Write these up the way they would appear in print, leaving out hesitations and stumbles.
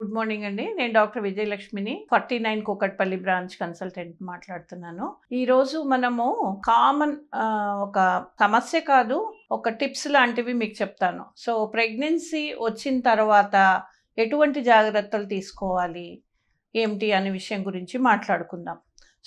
Good morning అండి. నేను doctor విజయలక్ష్మిని 49 Kukatpally branch consultant మాట్లాడుతున్నాను. ఈరోజు మనము కామన్ ఒక సమస్య కాదు, ఒక టిప్స్ లాంటివి మీకు చెప్తాను. సో ప్రెగ్నెన్సీ వచ్చిన తర్వాత ఎటువంటి జాగ్రత్తలు తీసుకోవాలి ఏమిటి అనే విషయం గురించి మాట్లాడుకుందాం.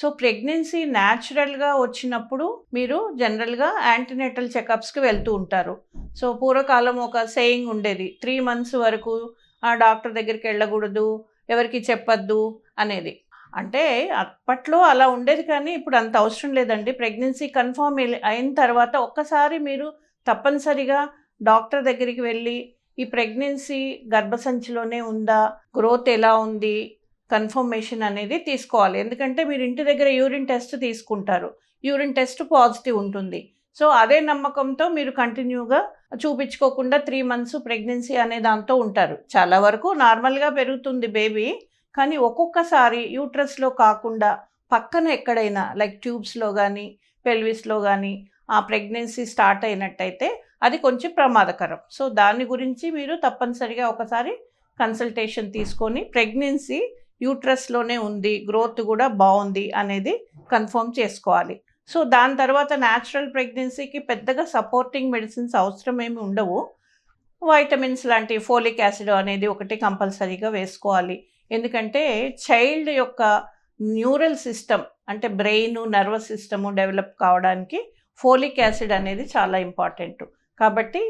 సో ప్రెగ్నెన్సీ న్యాచురల్గా వచ్చినప్పుడు మీరు జనరల్గా యాంటీనేటల్ చెకప్స్కి వెళ్తూ ఉంటారు. సో పూర్వకాలం ఒక సేయింగ్ ఉండేది, 3 months వరకు ఆ డాక్టర్ దగ్గరికి వెళ్ళకూడదు, ఎవరికి చెప్పద్దు అనేది. అంటే అప్పట్లో అలా ఉండేది, కానీ ఇప్పుడు అంత అవసరం లేదండి. ప్రెగ్నెన్సీ కన్ఫర్మ్ అయిన తర్వాత ఒక్కసారి మీరు తప్పనిసరిగా డాక్టర్ దగ్గరికి వెళ్ళి ఈ ప్రెగ్నెన్సీ గర్భసంచిలోనే ఉందా, గ్రోత్ ఎలా ఉంది, కన్ఫర్మేషన్ అనేది తీసుకోవాలి. ఎందుకంటే మీరు ఇంటి దగ్గర యూరిన్ టెస్ట్ తీసుకుంటారు, యూరిన్ టెస్ట్ పాజిటివ్ ఉంటుంది. సో అదే నమ్మకంతో మీరు కంటిన్యూగా చూపించుకోకుండా 3 months ప్రెగ్నెన్సీ అనే దాంతో ఉంటారు. చాలా వరకు నార్మల్గా పెరుగుతుంది బేబీ, కానీ ఒక్కొక్కసారి యూట్రస్లో కాకుండా పక్కన ఎక్కడైనా లైక్ ట్యూబ్స్లో కానీ పెల్విస్లో కానీ ఆ ప్రెగ్నెన్సీ స్టార్ట్ అయినట్టయితే అది కొంచెం ప్రమాదకరం. సో దాని గురించి మీరు తప్పనిసరిగా ఒకసారి కన్సల్టేషన్ తీసుకొని ప్రెగ్నెన్సీ యూట్రస్లోనే ఉంది, గ్రోత్ కూడా బాగుంది అనేది కన్ఫర్మ్ చేసుకోవాలి. సో దాని తర్వాత న్యాచురల్ ప్రెగ్నెన్సీకి పెద్దగా సపోర్టింగ్ మెడిసిన్స్ అవసరం ఏమి ఉండవు. వైటమిన్స్ లాంటి ఫోలిక్ యాసిడ్ అనేది ఒకటి కంపల్సరీగా వేసుకోవాలి. ఎందుకంటే చైల్డ్ యొక్క న్యూరల్ సిస్టమ్ అంటే బ్రెయిన్, నర్వస్ సిస్టము డెవలప్ కావడానికి ఫోలిక్ యాసిడ్ అనేది చాలా ఇంపార్టెంట్. కాబట్టి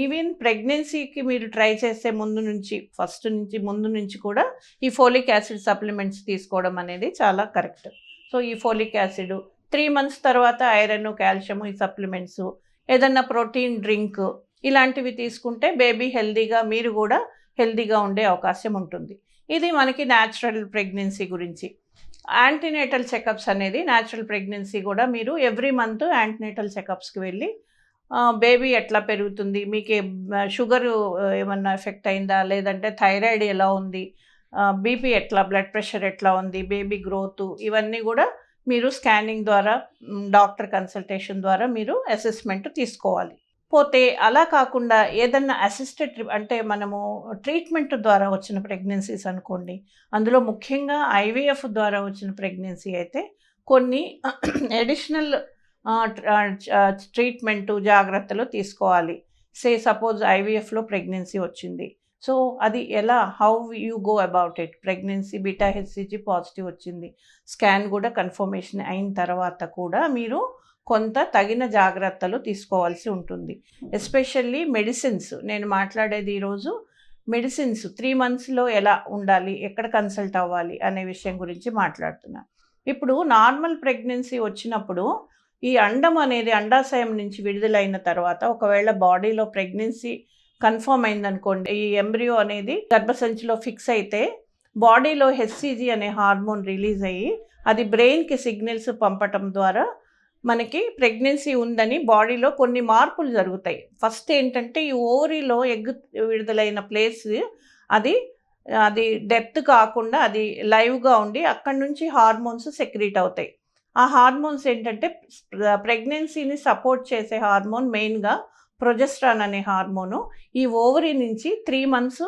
ఈవెన్ ప్రెగ్నెన్సీకి మీరు ట్రై చేసే ముందు నుంచి కూడా ఈ ఫోలిక్ యాసిడ్ సప్లిమెంట్స్ తీసుకోవడం అనేది చాలా కరెక్ట్. సో ఈ ఫోలిక్ యాసిడ్ 3 months తర్వాత ఐరన్, కాల్షియం, ఈ సప్లిమెంట్స్, ఏదన్నా ప్రోటీన్ డ్రింక్ ఇలాంటివి తీసుకుంటే బేబీ హెల్దీగా, మీరు కూడా హెల్దీగా ఉండే అవకాశం ఉంటుంది. ఇది మనకి న్యాచురల్ ప్రెగ్నెన్సీ గురించి. యాంటీనేటల్ చెకప్స్ అనేది న్యాచురల్ ప్రెగ్నెన్సీ కూడా మీరు ఎవ్రీ మంత్ యాంటీనేటల్ చెకప్స్కి వెళ్ళి బేబీ ఎట్లా పెరుగుతుంది, మీకు షుగర్ ఏమన్నా ఎఫెక్ట్ అయిందా, లేదంటే థైరాయిడ్ ఎలా ఉంది, బీపీ ఎట్లా, బ్లడ్ ప్రెషర్ ఎట్లా ఉంది, బేబీ గ్రోత్, ఇవన్నీ కూడా మీరు స్కానింగ్ ద్వారా, డాక్టర్ కన్సల్టేషన్ ద్వారా మీరు అసెస్మెంట్ తీసుకోవాలి. పోతే అలా కాకుండా ఏదన్నా అసిస్టెడ్ అంటే మనము ట్రీట్మెంట్ ద్వారా వచ్చిన ప్రెగ్నెన్సీస్ అనుకోండి, అందులో ముఖ్యంగా ఐవీఎఫ్ ద్వారా వచ్చిన ప్రెగ్నెన్సీ అయితే కొన్ని అడిషనల్ ట్రీట్మెంటు జాగ్రత్తలు తీసుకోవాలి. సపోజ్ ఐవీఎఫ్లో ప్రెగ్నెన్సీ వచ్చింది, సో అది ఎలా, how you go about it. Pregnancy beta HCG positive వచ్చింది, స్కాన్ కూడా కన్ఫర్మేషన్ అయిన తర్వాత కూడా మీరు కొంత తగిన జాగ్రత్తలు తీసుకోవాల్సి ఉంటుంది. ఎస్పెషల్లీ మెడిసిన్స్, నేను మాట్లాడేది ఈరోజు మెడిసిన్స్ 3 monthsలో ఎలా ఉండాలి, ఎక్కడ కన్సల్ట్ అవ్వాలి అనే విషయం గురించి మాట్లాడుతున్నాను. ఇప్పుడు నార్మల్ ప్రెగ్నెన్సీ వచ్చినప్పుడు ఈ అండం అనేది అండాశయం నుంచి విడుదలైన తర్వాత ఒకవేళ బాడీలో ప్రెగ్నెన్సీ కన్ఫర్మ్ అయిందనుకోండి, ఈ ఎంబ్రియో అనేది గర్భసంచిలో ఫిక్స్ అయితే బాడీలో హెచ్సిజీ అనే హార్మోన్ రిలీజ్ అయ్యి అది బ్రెయిన్కి సిగ్నల్స్ పంపటం ద్వారా మనకి ప్రెగ్నెన్సీ ఉందని బాడీలో కొన్ని మార్పులు జరుగుతాయి. ఫస్ట్ ఏంటంటే ఈ ఓవరీలో ఎగ్ విడుదలైన ప్లేస్ అది డెప్త్ కాకుండా అది లైవ్గా ఉండి అక్కడి నుంచి హార్మోన్స్ సెక్రీట్ అవుతాయి. ఆ హార్మోన్స్ ఏంటంటే ప్రెగ్నెన్సీని సపోర్ట్ చేసే హార్మోన్ మెయిన్గా ప్రొజెస్ట్రాన్ అనే హార్మోను ఈ ఓవరీ నుంచి 3 months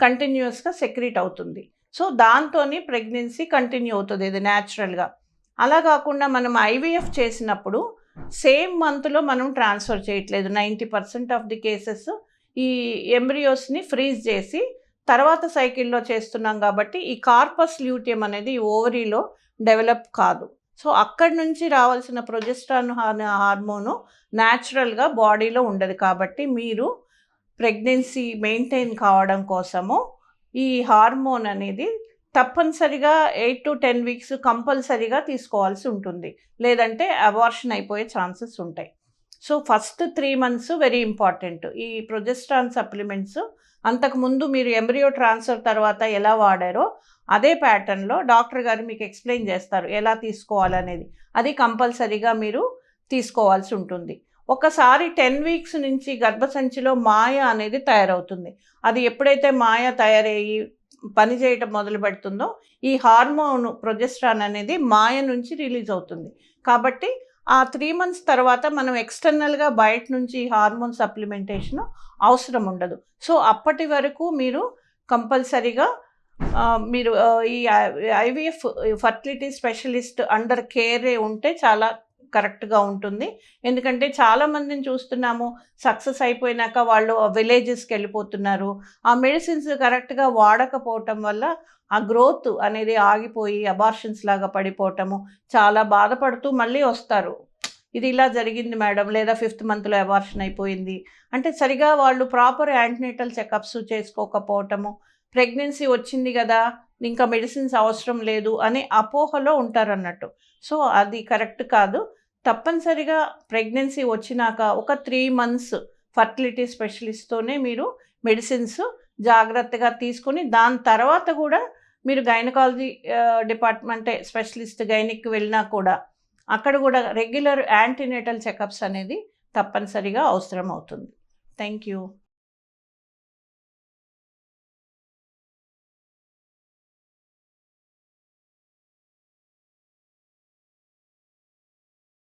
కంటిన్యూస్గా సెక్రీట్ అవుతుంది. సో దాంతో ప్రెగ్నెన్సీ కంటిన్యూ అవుతుంది ఇది న్యాచురల్గా. అలా కాకుండా మనం ఐవీఎఫ్ చేసినప్పుడు సేమ్ మంత్లో మనం ట్రాన్స్ఫర్ చేయట్లేదు. 90% ఆఫ్ ది కేసెస్ ఈ ఎంబ్రియోస్ని ఫ్రీజ్ చేసి తర్వాత సైకిల్లో చేస్తున్నాం కాబట్టి ఈ కార్పస్ ల్యూటియం అనేది ఈ ఓవరీలో డెవలప్ కాదు. సో అక్కడి నుంచి రావాల్సిన ప్రొజెస్ట్రాన్ హార్మోను న్యాచురల్గా బాడీలో ఉండదు. కాబట్టి మీరు ప్రెగ్నెన్సీ మెయింటైన్ కావడం కోసము ఈ హార్మోన్ అనేది తప్పనిసరిగా 8 to 10 weeks కంపల్సరీగా తీసుకోవాల్సి ఉంటుంది, లేదంటే అబార్షన్ అయిపోయే ఛాన్సెస్ ఉంటాయి. So first 3 months very important. ఈ ప్రొజెస్ట్రాన్ సప్లిమెంట్స్ అంతకుముందు మీరు ఎంబ్రియో ట్రాన్స్ఫర్ తర్వాత ఎలా వాడారో అదే ప్యాటర్న్లో డాక్టర్ గారు మీకు ఎక్స్ప్లెయిన్ చేస్తారు ఎలా తీసుకోవాలనేది. అది కంపల్సరీగా మీరు తీసుకోవాల్సి ఉంటుంది. ఒకసారి 10 weeks నుంచి గర్భసంచిలో మాయ అనేది తయారవుతుంది. అది ఎప్పుడైతే మాయ తయారయ్యి పని చేయటం మొదలు పెడుతుందో ఈ హార్మోన్ ప్రొజెస్ట్రాన్ అనేది మాయ నుంచి రిలీజ్ అవుతుంది. కాబట్టి ఆ 3 months తర్వాత మనం ఎక్స్టర్నల్గా బయట నుంచి హార్మోన్ సప్లిమెంటేషన్ అవసరం ఉండదు. సో అప్పటి వరకు మీరు కంపల్సరీగా మీరు ఈ ఐవీఎఫ్ ఫర్టిలిటీ స్పెషలిస్ట్ అండర్ కేరే ఉంటే చాలా కరెక్ట్గా ఉంటుంది. ఎందుకంటే చాలామందిని చూస్తున్నాము, సక్సెస్ అయిపోయినాక వాళ్ళు విలేజెస్కి వెళ్ళిపోతున్నారు. ఆ మెడిసిన్స్ కరెక్ట్గా వాడకపోవటం వల్ల ఆ గ్రోత్ అనేది ఆగిపోయి అబార్షన్స్ లాగా పడిపోవటము, చాలా బాధపడుతూ మళ్ళీ వస్తారు. ఇది ఇలా జరిగింది మేడం, లేదా 5th మంత్లో అబార్షన్ అయిపోయింది అంటే సరిగా వాళ్ళు ప్రాపర్ యాంటీనేటల్ చెకప్స్ చేసుకోకపోవటము, ప్రెగ్నెన్సీ వచ్చింది కదా ఇంకా మెడిసిన్స్ అవసరం లేదు అనే అపోహలో ఉంటారన్నట్టు. సో అది కరెక్ట్ కాదు. తప్పనిసరిగా ప్రెగ్నెన్సీ వచ్చినాక ఒక 3 మంత్స్ ఫర్టిలిటీ స్పెషలిస్ట్తోనే మీరు మెడిసిన్స్ జాగ్రత్తగా తీసుకొని దాని తర్వాత కూడా మీరు గైనకాలజీ డిపార్ట్మెంటే స్పెషలిస్ట్ గైనిక్కి వెళ్ళినా కూడా అక్కడ కూడా రెగ్యులర్ యాంటీనేటల్ చెకప్స్ అనేది తప్పనిసరిగా అవసరం అవుతుంది. Thank you.